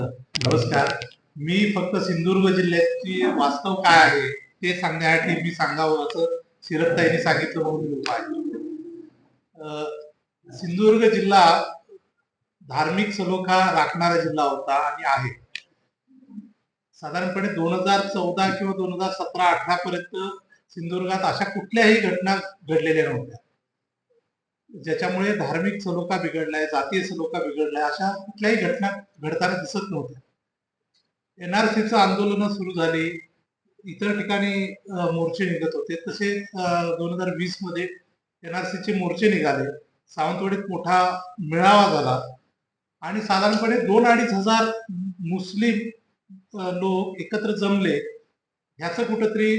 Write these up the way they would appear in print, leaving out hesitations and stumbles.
नमस्कार. मी फक्त सिंधुदुर्ग जिल्ह्याची वास्तव काय आहे ते सांगण्यासाठी मी सांगावं असं शिरदताईंनी सांगितलं म्हणून मी उभा आहे. सिंधुदुर्ग जिल्हा धार्मिक सलोखा राखणारा जिल्हा होता आणि आहे. साधारणपणे 2014 किंवा 2017-18 पर्यंत सिंधुदुर्गात अशा कुठल्याही घटना घडलेल्या नव्हत्या ज्याच्यामुळे धार्मिक सलोखा बिघडलाय, जातीय सलोखा बिघडलाय, अशा कुठल्याही घटना घडताना दिसत नव्हत्या. एनआरसीचं आंदोलन सुरू झाली, इतर ठिकाणी मोर्चे निघत होते. तसे 2020 मध्ये एनआरसीचे मोर्चे निघाले, सावंतवाडीत मोठा मेळावा झाला आणि साधारणपणे 2-2.5 हजार मुस्लिम लोक एकत्र जमले. ह्याचं कुठंतरी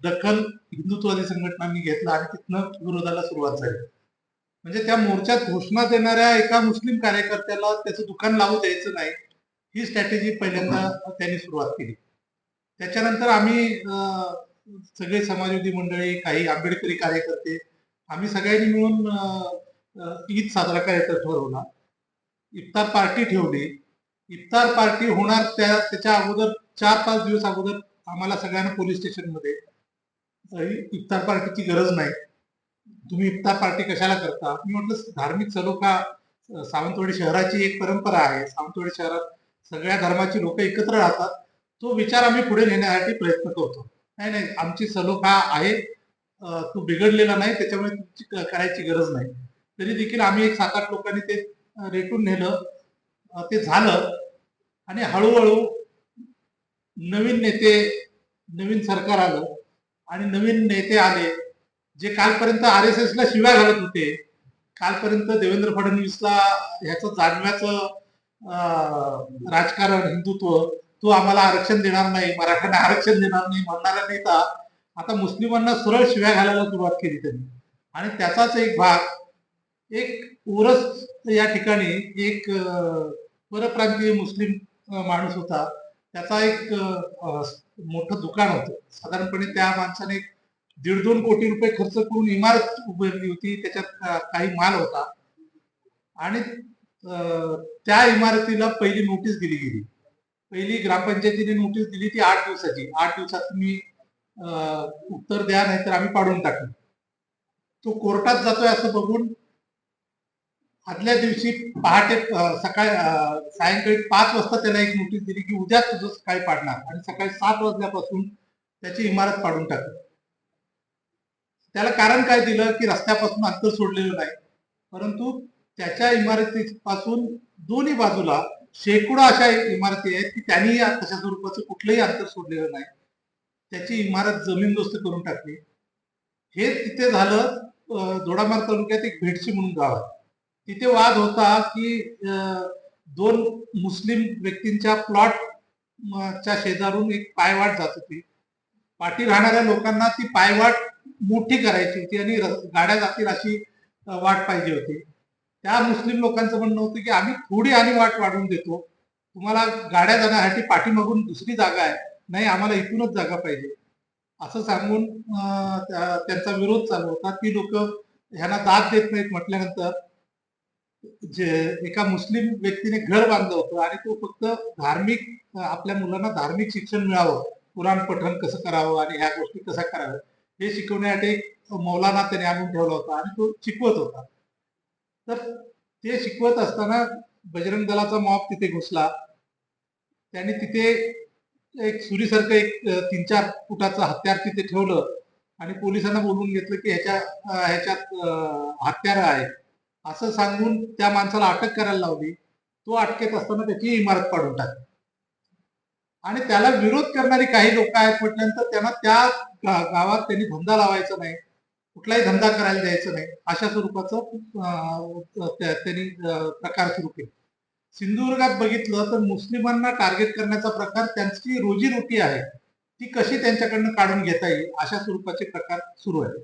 दखल हिंदुत्ववादी संघटनांनी घेतला आणि तिथनं विरोधाला सुरुवात झाली. म्हणजे त्या मोर्चात घोषणा देणाऱ्या एका मुस्लिम कार्यकर्त्याला त्याचं दुकान लावू द्यायचं नाही, ही स्ट्रॅटेजी पहिल्यांदा त्यांनी सुरुवात केली. त्याच्यानंतर आम्ही सगळे समाजवादी मंडळी, काही आंबेडकरी कार्यकर्ते, आम्ही सगळ्यांनी मिळून ईद साजरा करायचा ठरवला. इफ्तार पार्टी ठेवली. इफ्तार पार्टी होणार त्याच्या अगोदर 4-5 दिवस अगोदर आम्हाला सगळ्यांना पोलीस स्टेशनमध्ये इफ्तार पार्टीची गरज नाही, तुम्ही इफ्तार पार्टी कशाला करता. मी म्हटलं धार्मिक सलोखा सावंतवाडी शहराची एक परंपरा आहे. सावंतवाडी शहरात सगळ्या धर्माची लोक एकत्र राहतात. तो विचार आम्ही पुढे नेण्यासाठी प्रयत्न करतो. नाही, आमची सलोखा आहे, तो बिघडलेला नाही, त्याच्यामुळे तुमची करायची गरज नाही. तरी देखील आम्ही एक 7-8 लोकांनी ते रेटून नेलं. ते झालं आणि हळूहळू नवीन नेते, नवीन सरकार आलं आणि नवीन नेते आले जे कालपर्यंत RSS ला शिव्या घालत होते. कालपर्यंत देवेंद्र फडणवीसला ह्याचं जाणव्याचं राजकारण, हिंदुत्व, तो आम्हाला आरक्षण देणार नाही, मराठ्यांना आरक्षण देणार नाही म्हणणारा नेता आता मुस्लिमांना सरळ शिव्या घालायला सुरुवात केली त्यांनी. आणि त्याचाच एक भाग, एक ओरस या ठिकाणी एक परप्रांतीय मुस्लिम माणूस होता, त्याचा एक मोठं दुकान होतं. साधारणपणे त्या माणसाने 1.5-2 कोटी रुपये खर्च करून इमारत उभारली होती. त्याच्यात काही माल होता आणि त्या इमारतीला पहिली नोटीस दिली गेली. पहिली ग्रामपंचायतीने नोटीस दिली ती 8 दिवसाची. 8 दिवसात तुम्ही उत्तर द्या, नाहीतर आम्ही पाडून टाकू. तो कोर्टात जातोय असं बघून आदल्या दिवशी पहाटे सायंकाळी 5 वाजता त्याला एक नोटीस दिली की उद्या तुझं सकाळी पाडणार, आणि सकाळी 7 वाजल्यापासून त्याची इमारत पाडून टाकली. त्याला कारण काय दिलं की रस्त्यापासून अंतर सोडलेलं नाही, परंतु त्याच्या इमारतीपासून दोन्ही बाजूला शेकडो अशा इमारती आहेत की त्यांनी तशा स्वरूपाचं कुठलंही अंतर सोडलेलं नाही. त्याची इमारत जमीनदोस्त करून टाकली. हे तिथे झालं दोडामार्ग तालुक्यात एक भेटशी म्हणून गाव आहे. तिथे वाद होता की 2 मुस्लिम व्यक्तींच्या प्लॉटच्या शेजारून एक पायवाट जात होती. पाठी राहणाऱ्या लोकांना ती पायवाट मोठी करायची होती आणि गाड्या जातील अशी वाट पाहिजे होती. त्या मुस्लिम लोकांचं म्हणणं होतं की आम्ही थोडी आणि वाट वाढवून देतो, तुम्हाला गाड्या जाण्यासाठी पाठीमागून दुसरी जागा आहे, नाही आम्हाला इथूनच जागा पाहिजे, असं सांगून त्यांचा विरोध चालू होता. ती लोक ह्यांना दाद देत नाहीत म्हटल्यानंतर जे एका मुस्लिम व्यक्तीने घर बांधलं होतं आणि तो फक्त धार्मिक, आपल्या मुलांना धार्मिक शिक्षण मिळावं, कुराण पठण कसं करावं आणि ह्या गोष्टी कशा कराव्या हे शिकवण्यासाठी मौलाना त्याने आणून ठेवला होता आणि तो शिकवत होता. तर ते शिकवत असताना बजरंग दलाचा मॉब तिथे घुसला. त्यांनी तिथे एक सुरीसारखं एक 3-4 फुटाचं हत्यार तिथे ठेवलं आणि पोलिसांना बोलवून घेतलं की ह्याच्यात हत्यार आहे असं सांगून त्या माणसाला अटक करायला लावली. तो अटकेत असताना त्याची इमारत पाडून टाकली आणि त्याला विरोध करणारी काही लोक आहेत म्हटल्यानंतर त्यांना त्या गावात त्यांनी धंदा लावायचा नाही, कुठलाही धंदा करायला द्यायचा नाही, अशा स्वरूपाचं त्यांनी प्रकार सुरू केले. सिंधुदुर्गात बघितलं तर मुस्लिमांना टार्गेट करण्याचा प्रकार, त्यांची रोजीरोटी आहे ती कशी त्यांच्याकडनं काढून घेता येईल अशा स्वरूपाचे प्रकार सुरू आहेत.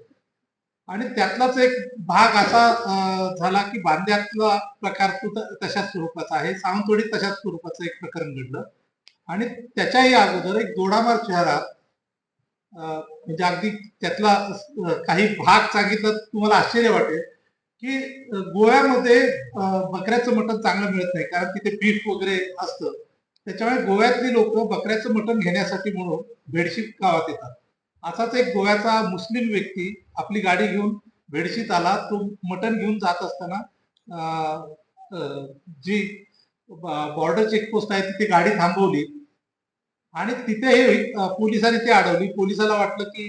आणि त्यातलाच एक भाग असा झाला की बांद्यातला प्रकार तशाच स्वरूपाचा आहे. सावंतवाडीत तशाच स्वरूपाचं एक प्रकरण घडलं आणि त्याच्याही अगोदर एक दोडामार्ग शहरात, म्हणजे अगदी त्यातला काही भाग सांगितलं तुम्हाला आश्चर्य वाटेल की गोव्यामध्ये बकऱ्याचं मटण चांगलं मिळत नाही, कारण तिथे बीफ वगैरे असतं. त्याच्यामुळे गोव्यातली लोक बकऱ्याचं मटण घेण्यासाठी म्हणून बेडशीत गावात येतात. असाच एक गोव्याचा मुस्लिम व्यक्ती आपली गाडी घेऊन बेडशीत आला. तो मटण घेऊन जात असताना जी बॉर्डर चेकपोस्ट आहे तिथे गाडी थांबवली आणि तिथे पोलिसांनी ते अडवली. पोलिसाला वाटलं की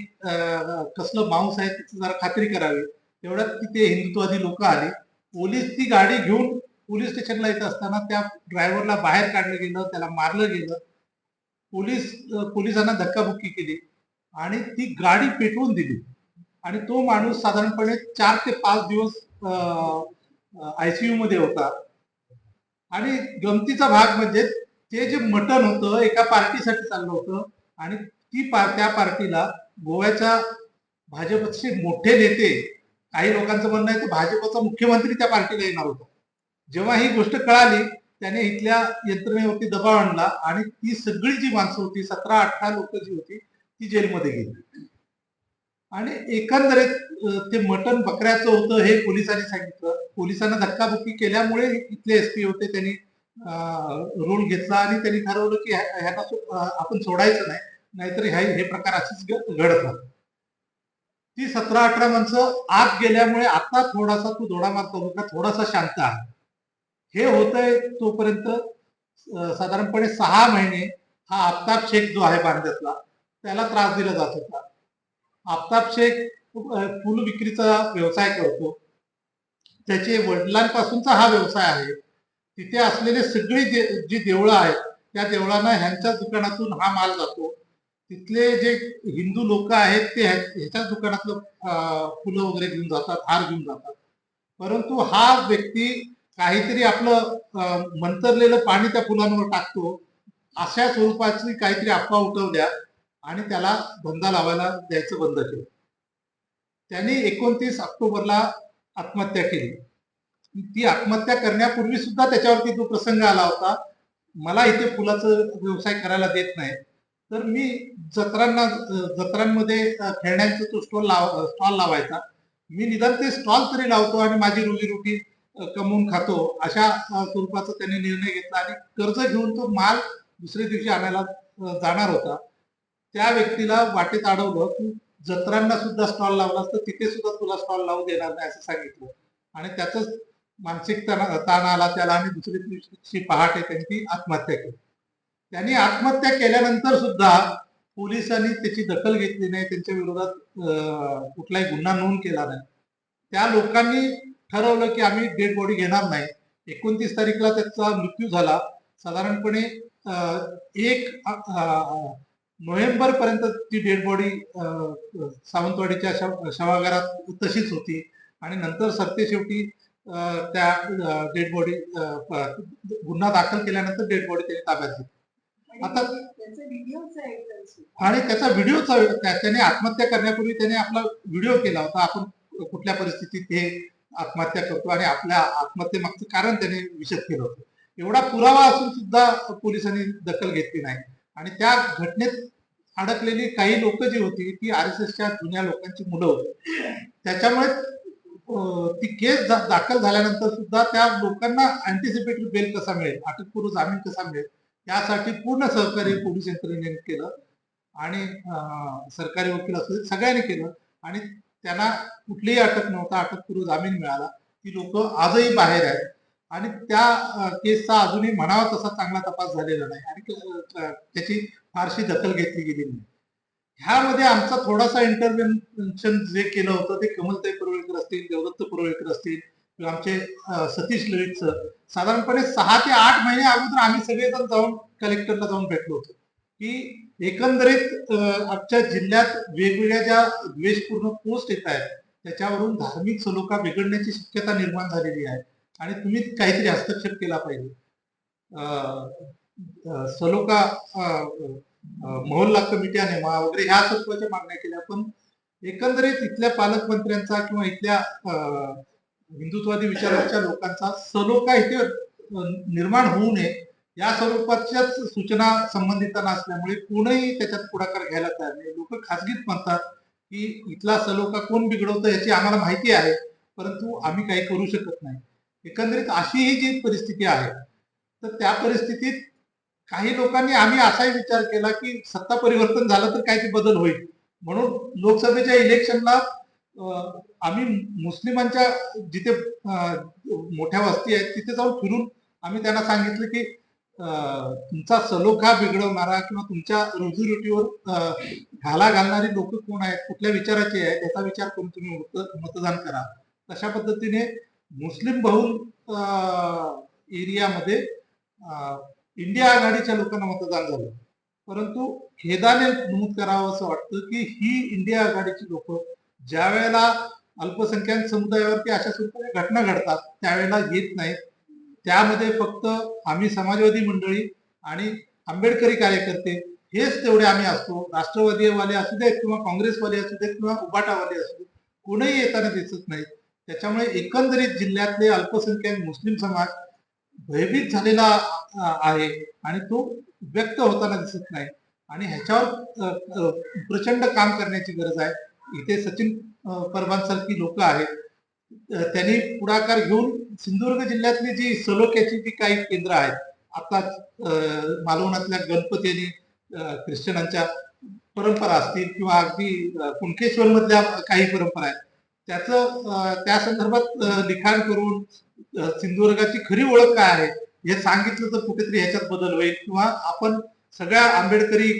कसलं मांस आहे तिथे जरा खात्री करावी. तेवढ्यात तिथे हिंदुत्ववादी लोक आली. पोलीस ती गाडी घेऊन पोलीस स्टेशनला येत असताना त्या ड्रायव्हरला बाहेर काढलं गेलं, त्याला मारलं गेलं. पोलिसांना धक्काबुक्की केली आणि ती गाडी पेटवून दिली आणि तो माणूस साधारणपणे 4 ते 5 दिवस आयसीयू मध्ये होता. आणि गमतीचा भाग म्हणजे ते जे मटण होतं एका पार्टीसाठी चाललं होतं आणि त्या पार्टीला गोव्याच्या भाजपचे मोठे नेते, काही लोकांचं म्हणणं आहे तर भाजपचा मुख्यमंत्री त्या पार्टीला येणार होता. जेव्हा ही गोष्ट कळाली त्याने इथल्या यंत्रणेवरती दबाव आणला आणि ती सगळी जी माणसं होती, 17-18 लोक जी होती, ती जेलमध्ये गेली. आणि एकंदरीत ते मटण बकऱ्याचं होतं हे पोलिसांनी सांगितलं. पोलिसांना धक्काबुक्की केल्यामुळे इथले एसपी होते, त्यांनी रोल घेतला आणि त्यांनी ठरवलं की ह्यांना आपण सोडायचं नाही, नाहीतर हे प्रकार असेच घडतात. ती 17-18 माणसं आत गेल्यामुळे आता थोडासा तू दोडामार करू का, थोडासा शांत आहे. हे होतंय तोपर्यंत साधारणपणे 6 महिने हा आफ्ताब शेख जो आहे बांद्यातला, त्याला त्रास दिला जात होता. आफ्ताब शेख फुल विक्रीचा व्यवसाय करतो. त्याचे वडिलांपासूनचा हा व्यवसाय आहे. तिथे असलेले सगळी जी देवळं आहेत त्या देवळांना ह्यांच्या दुकानातून हा माल जातो. तिथले जे हिंदू लोक आहेत ते ह्याच्याच दुकानातलं फुलं वगैरे घेऊन जातात, हार घेऊन जातात. परंतु हा व्यक्ती काहीतरी आपलं मंतरलेलं पाणी त्या फुलांवर टाकतो, अशा स्वरूपाची काहीतरी अफवा उठवल्या आणि त्याला धंदा लावायला द्यायचं बंद केलं. त्यांनी 29 ऑक्टोबरला आत्महत्या केली. ती आत्महत्या करण्यापूर्वी सुद्धा त्याच्यावरती जो प्रसंग आला होता, मला इथे फुलाचा व्यवसाय करायला देत नाही, तर मी जत्रांमध्ये खेळण्यांचा तो स्टॉल लावायचा. मी निदान ते स्टॉल तरी लावतो आणि माझी रोजीरोटी कमवून खातो, अशा स्वरूपाचा त्यांनी निर्णय घेतला आणि कर्ज घेऊन तो माल दुसऱ्या दिवशी आणायला जाणार होता. त्या व्यक्तीला वाटेत अडवलं, तू जत्रांना सुद्धा स्टॉल लावलास तर तिथे सुद्धा तुला स्टॉल लावू देणार नाही असं सांगितलं आणि त्याच मानसिक ताण आला त्याला आणि दुसऱ्या दिवशी पहाटे त्यांनी आत्महत्या केली. त्यांनी आत्महत्या केल्यानंतर सुद्धा पोलिसांनी त्याची दखल घेतली नाही, त्यांच्या विरोधात कुठलाही गुन्हा नोंद केला नाही. त्या लोकांनी ठरवलं की आम्ही डेड बॉडी घेणार नाही. 29 तारीखला त्याचा मृत्यू झाला. साधारणपणे 1 नोव्हेंबर पर्यंत ती डेड बॉडी सावंतवाडीच्या शवागारात तशीच होती आणि नंतर सरतेशेवटी त्या डेड बॉडी गुन्हा दाखल केल्यानंतर डेड बॉडी त्यांनी ताब्यात घेतली. आता आणि त्याचा व्हिडिओचा त्याने आत्महत्या करण्यापूर्वी त्याने आपला व्हिडिओ केला होता, आपण कुठल्या परिस्थितीत हे आत्महत्या करतो आणि आपल्या आत्महत्येमागचं कारण त्याने विशद केलं होतं. एवढा पुरावा असून सुद्धा पोलिसांनी दखल घेतली नाही आणि त्या घटनेत अडकलेली काही लोक जी होती ती RSSच्या जुन्या लोकांची मुलं होती. त्याच्यामुळे ती केस दाखल झाल्यानंतर सुद्धा त्या लोकांना अँटिसिपेटरी बेल कसा मिळेल, अटकपूर्व जामीन कसा मिळेल, यासाठी पूर्ण सहकार्य पोलीस यंत्रणेने केलं आणि सरकारी वकील असतील सगळ्यांनी केलं आणि त्यांना कुठलीही अटक नव्हता, अटकपूर्व जामीन मिळाला. ती लोक आजही बाहेर आहेत आणि त्या केसचा अजूनही म्हणावा तसा चांगला तपास झालेला नाही आणि त्याची फारशी दखल घेतली गेली नाही. ह्यामध्ये आमचा थोडासा इंटरव्हेन्शन जे केलं होतं ते कमलताई पुरवळकर असतील, देवदत्त पुरवळकर असतील किंवा आमचे सतीश ललित सर, साधारणपणे 6 ते 8 महिने अगोदर आम्ही सगळेजण जाऊन कलेक्टरला जाऊन भेटलो होतो की एकंदरीत आमच्या जिल्ह्यात वेगवेगळ्या ज्या द्वेषपूर्ण पोस्ट येत आहेत त्याच्यावरून धार्मिक सलोखा बिघडण्याची शक्यता निर्माण झालेली आहे आणि तुम्ही काहीतरी हस्तक्षेप केला पाहिजे. सलोखा मोहल्ला कमिट्या नेमा वगैरे ह्या स्वरूपाच्या मागण्या केल्या, पण एकंदरीत इथल्या पालकमंत्र्यांचा किंवा इथल्या हिंदुत्ववादी विचारांच्या लोकांचा सलोखा इथे निर्माण होऊ नये या स्वरूपाच्याच सूचना संबंधितांना असल्यामुळे कोणीही त्याच्यात पुढाकार घ्यायला तयार नाही. लोक खाजगीत म्हणतात की इथला सलोखा कोण बिघडवतं याची आम्हाला माहिती आहे, परंतु आम्ही काही करू शकत नाही. एकंदरीत अशी ही जी परिस्थिती आहे, तर त्या परिस्थितीत काही लोकांनी आम्ही असाही विचार केला की सत्ता परिवर्तन झालं तर काय ते बदल होईल, म्हणून लोकसभेच्या इलेक्शनला आम्ही मुस्लिमांच्या जिथे मोठ्या वस्ती आहेत तिथे जाऊन फिरून आम्ही त्यांना सांगितलं की तुमचा सलोखा बिघडवणारा किंवा तुमच्या रोजीरोटीवर घाला घालणारी लोक कोण आहेत, कुठल्या विचाराचे आहेत, याचा विचार करून तुम्ही मतदान करा. तशा पद्धतीने मुस्लिम बहुल एरियामध्ये इंडिया आघाडीच्या लोकांना मतदान झालं. परंतु खेदाने नमूद करावं असं वाटतं की ही इंडिया आघाडीची लोक ज्या वेळेला अल्पसंख्याक समुदायावरती अशा स्वरूपाच्या घटना घडतात त्यावेळेला येत नाहीत. त्यामध्ये फक्त आम्ही समाजवादी मंडळी आणि आंबेडकरी कार्यकर्ते हेच तेवढे आम्ही असतो. राष्ट्रवादीवाले असू देत किंवा काँग्रेसवाले असू देत किंवा उबाटावाले असू देत, कोणीही येताना दिसत नाही. त्याच्यामुळे एकंदरीत जिल्ह्यातले अल्पसंख्याक मुस्लिम समाज भयभीत झालेला आहे आणि तो व्यक्त होताना दिसत नाही. आणि ह्याच्यावर प्रचंड काम करण्याची गरज आहे. इथे सचिन परबांसारखी लोक आहेत, त्यांनी पुढाकार घेऊन सिंधुदुर्ग जिल्ह्यातली जी सलोख्याची जी काही केंद्र आहेत, आता मालवणातल्या गणपती आणि ख्रिश्चनांच्या परंपरा असतील किंवा अगदी कुणकेश्वर मधल्या काही परंपरा आहेत, त्याचं त्या संदर्भात लिखाण करून सिंधुदुर्गाची खरी ओळख काय आहे हे सांगितलं तर कुठेतरी ह्याच्यात बदल होईल किंवा आपण सगळ्या आंबेडकरी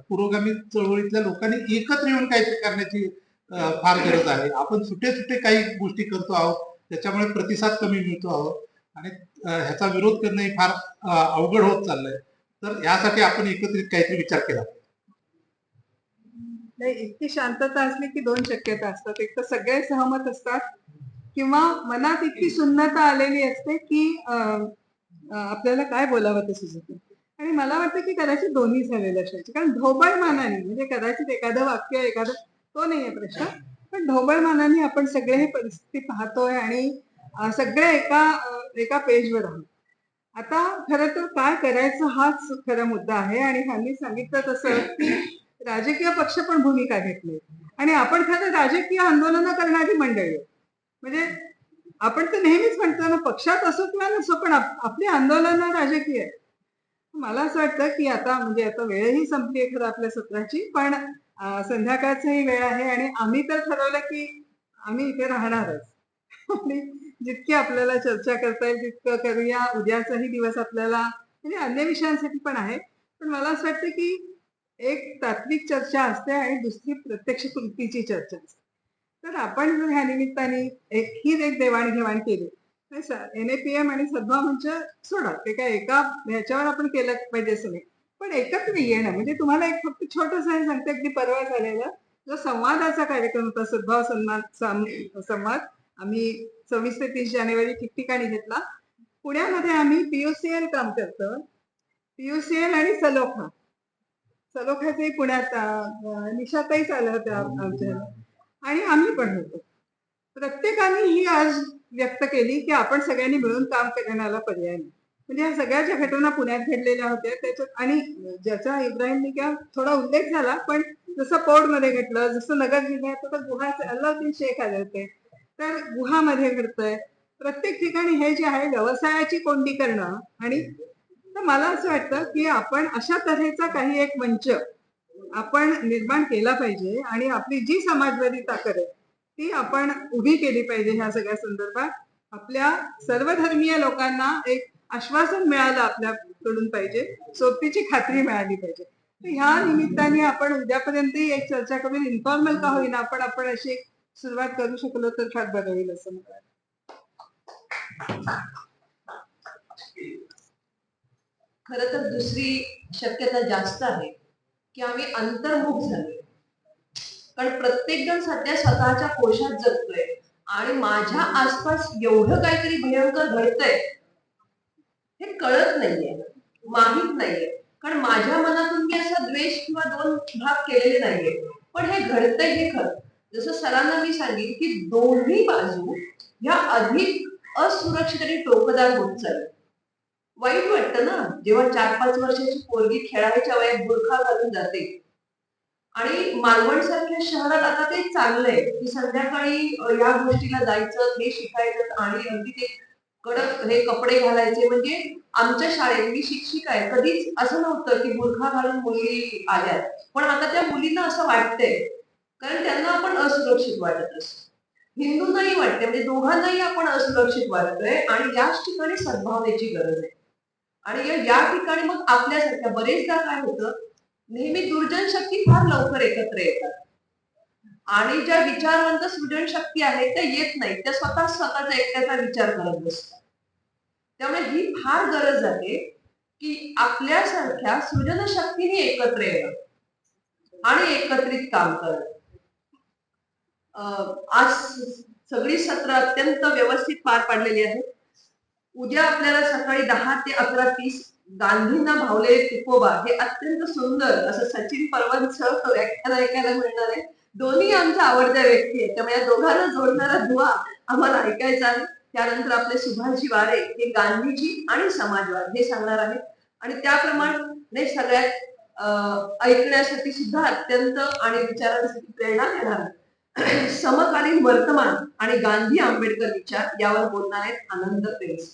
पुरोगामी चळवळीतल्या लोकांनी एकत्र येऊन काहीतरी करण्याची फार गरज आहे. आपण सुटे सुटे काही गोष्टी करतो आहोत, त्याच्यामुळे प्रतिसाद कमी मिळतो आहोत आणि ह्याचा विरोध करणं फार अवघड होत चाललंय. तर यासाठी आपण एकत्रित काहीतरी विचार केला. इतकी शांतता असली की दोन शक्यता असतात. एक तर सगळे सहमत असतात किंवा मनात इतकी सुन्नता आलेली असते की आपल्याला काय बोलावं ते सुचत नाही. आणि मला वाटतं की कदाचित दोन्ही झालेलं असायचे, कारण ढोबळमानाने म्हणजे कदाचित एखादं वाक्य एखादं तो नाहीये प्रश्न, पण ढोबळमानाने आपण सगळे हे परिस्थिती पाहतोय आणि सगळे एका पेजवर आहोत. आता खरं तर काय करायचं हाच खरा मुद्दा आहे. आणि ह्यांनी सांगितलं तसं की राजकीय पक्ष पण भूमिका घेतली आणि आपण खरं राजकीय आंदोलनं करणारी मंडळी. म्हणजे आपण तर नेहमीच म्हणतो ना, पक्षात असो किंवा नसो, पण आपली आंदोलनं राजकीय आहे. मला असं वाटतं की आता म्हणजे आता वेळही संपली आहे खरं आपल्या सत्राची, पण संध्याकाळचीही वेळ आहे आणि आम्ही तर ठरवलं की आम्ही इथे राहणारच. आणि जितकी आपल्याला चर्चा करता येईल तितकं करूया. उद्याचाही दिवस आपल्याला म्हणजे अन्य विषयांसाठी पण आहे, पण मला असं वाटतं की एक तात्विक चर्चा असते आणि दुसरी प्रत्यक्ष कृतीची चर्चा असते. तर आपण जर ह्या निमित्ताने एक देवाणघेवाण केली, NAPM आणि सद्भाव मंच सोडा, ते काय एका ह्याच्यावर आपण केलं पाहिजे असं नाही, पण एकत्र येणं म्हणजे तुम्हाला एक फक्त छोटंसं हे सांगते. अगदी परवा झालेला जो संवादाचा कार्यक्रम होता, सद्भाव संवाद, आम्ही 26 ते 30 जानेवारी ठिकठिकाणी घेतला. पुण्यामध्ये आम्ही PUCL काम करतो, PUCL आणि सलोखाचे पुण्यात निशाताई आल्या होत्या आमच्या, आणि आम्ही पण होतो. प्रत्येकाने ही आज व्यक्त केली की आपण सगळ्यांनी मिळून काम करण्याला पर्याय नाही. म्हणजे ह्या सगळ्या ज्या घटना पुण्यात घडलेल्या होत्या त्याच्यात, आणि ज्याचा इब्राहिमने किंवा थोडा उल्लेख झाला, पण जसं पौडमध्ये घडलं, जसं नगर जिल्ह्यात तर गुहा अल्लाउद्दीन शेख आले होते, तर गुहामध्ये घडतंय. प्रत्येक ठिकाणी हे जे आहे व्यवसायाची कोंडी करणं. आणि तर मला असं वाटतं की आपण अशा तऱ्हेचा काही एक मंच आपण निर्माण केला पाहिजे आणि आपली जी समाजवादी ताकद आहे ती आपण उभी केली पाहिजे. ह्या सगळ्या संदर्भात आपल्या सर्वधर्मीय लोकांना एक आश्वासन मिळालं आपल्याकडून पाहिजे, सोबतीची खात्री मिळाली पाहिजे. तर ह्या निमित्ताने आपण उद्यापर्यंत एक चर्चा करून इन्फॉर्मल का होईना आपण अशी सुरुवात करू शकलो तर फार बरं होईल असं मला वाटतं. खर तर दुसरी शक्यता जास्त आहे की आम्ही अंतर्मुख झालो, कारण प्रत्येक जण सध्या स्वतःच्या कोशात जगतोय आणि माझ्या आसपास एवढं काहीतरी भयंकर घडतंय हे कळत नाहीये, माहीत नाहीये. कारण माझ्या मनातून मी असा द्वेष किंवा दोन भाग केलेले नाहीये, पण हे घडतंय हे खरं. जसं सरांना मी सांगेन की दोन्ही बाजू ह्या अधिक असुरक्षित आणि टोकदार होत चालल्या. वाईट वाटतं ना जेव्हा 4-5 वर्षाची पोरगी खेळायच्या वयात बुरखा घालून जाते, आणि मालवण सारख्या शहरात आता ते चाललंय की संध्याकाळी या गोष्टीला जायचं, हे शिकायचं आणि अगदी ते कडक हे कपडे घालायचे. म्हणजे आमच्या शाळेत मी शिक्षिका आहे, कधीच असं नव्हतं की बुरखा घालून मुली आल्या. पण आता त्या मुलींना असं वाटतंय, कारण त्यांना आपण असुरक्षित वाटत असतो. हिंदूंनाही वाटते, म्हणजे दोघांनाही आपण असुरक्षित वाटतोय आणि याच ठिकाणी सद्भावनेची गरज आहे. आणि या ठिकाणी मग आपल्यासारख्या बरेचदा काय होतं, नेहमी दुर्जन शक्ती फार लवकर एकत्र येतात आणि ज्या विचारवंत सृजन शक्ती आहेत त्या येत नाहीत, त्या स्वतःचा एकट्याचा विचार करत बसतात. त्यामुळे ही फार गरज आहे की आपल्यासारख्या सृजन शक्तीने एकत्र येणं आणि एकत्रित काम करणं. आज सगळी सत्र अत्यंत व्यवस्थित पार पाडलेली आहेत. उद्या आपल्याला सकाळी 10 ते 11:30 गांधींना भावलेले तुकोबा हे अत्यंत सुंदर असं सचिन परवांचं व्याख्यान ऐकायला मिळणार आहे. दोन्ही आमच्या आवडत्या व्यक्ती आहेत, त्यामुळे या दोघांना जोडणारा दुवा आम्हाला ऐकायचा आहे. त्यानंतर आपले सुभाषजी वारे हे गांधीजी आणि समाजवाद हे सांगणार आहेत आणि त्याप्रमाणे सगळ्यात ऐकण्यासाठी सुद्धा अत्यंत आणि विचारांसाठी प्रेरणा देणार समकालीन वर्तमान आणि गांधी आंबेडकर विचार यावर बोलणार आहेत आनंद पेस.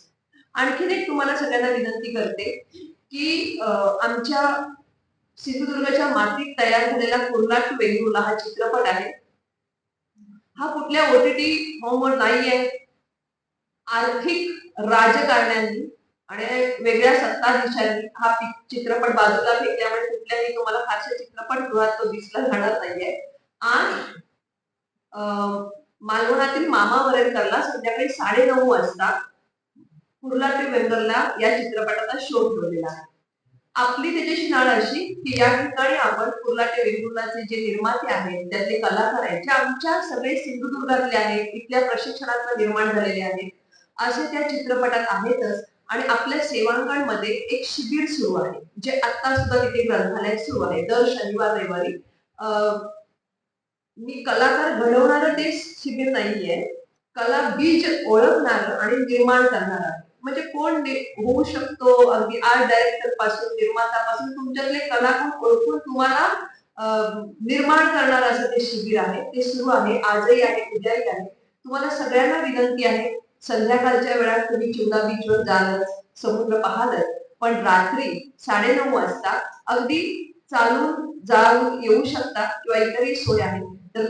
आणखीन एक तुम्हाला सगळ्यांना विनंती करते की आमच्या सिंधुदुर्गच्या मातीत तयार झालेला कुर्ला टू वेंगुर्ला हा चित्रपट आहे. हा कुठल्या OTT फॉर्मवर नाहीये. आर्थिक राजकारण्यांनी आणि वेगळ्या सत्ताधीशांनी हा चित्रपट बाजूला फेकल्यामुळे कुठल्याही तुम्हाला फारशा चित्रपटगृहात तो दिसला जाणार नाहीये. आणि मालवणातील मामा वरेरकरला संध्याकाळी 9:30 वाजता कुर्ला टू वेंगुर्ला या चित्रपटाचा शो ठेवलेला आहे. आपली त्याच्याशी नाळ अशी की या ठिकाणी आपण कुर्ला टू वेंगुर्लाचे जे निर्माते आहेत, त्यातले कलाकार आहेत, जे आमच्या सगळे सिंधुदुर्गातले आहेत, इथल्या प्रशिक्षणात निर्माण झालेले आहेत, असे त्या चित्रपटात आहेतच. आणि आपल्या सेवांगणमध्ये एक शिबिर सुरू आहे, जे आता सुद्धा तिथे ग्रंथालयात सुरू आहे. दर शनिवार रविवारी मी कलाकार घडवणारं ते शिबिर नाहीये, कला बीज ओळखणार आणि निर्माण करणार आहे. म्हणजे कोण होऊ शकतो, अगदी आर्ट डायरेक्टर पासून निर्मातापासून तुमच्यातले कलाकार ओळखून तुम्हाला निर्माण करणार असं ते शिबिर आहे. ते सुरू आहे, आजही आहे, उद्याही आहे. तुम्हाला सगळ्यांना विनंती आहे, संध्याकाळच्या वेळात तुम्ही चिवडा बीचवर जालच, समुद्र पाहालच, पण रात्री 9:30 वाजता अगदी चालून जाऊन येऊ शकता किंवा इतरही सोय आहे. तर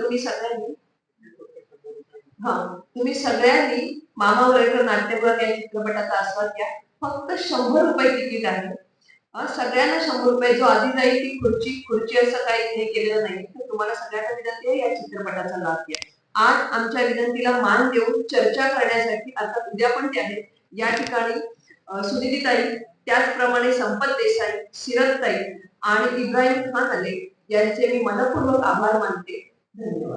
तुम्ही सगळ्यांनी मामा वरेरकर नाट्यगृहात या चित्रपटाचा आस्वाद घ्या. फक्त 100 रुपये तिकीट आहे. सगळ्यांना 100 रुपये. जो आधी जाईल ती खुर्ची असं काही हे केलेलं नाही. तर तुम्हाला सगळ्यांना विनंती आहे, या चित्रपटाचा लाभ घ्या. आज आमच्या विनंतीला मान देऊन चर्चा करण्यासाठी आता उद्या पण ते आहे या ठिकाणी सुनिधीताई, त्याचप्रमाणे संपत देसाई, सिरतताई आणि इब्राहिम खान आले यांचे मी मनपूर्वक आभार मानते. धन्यवाद.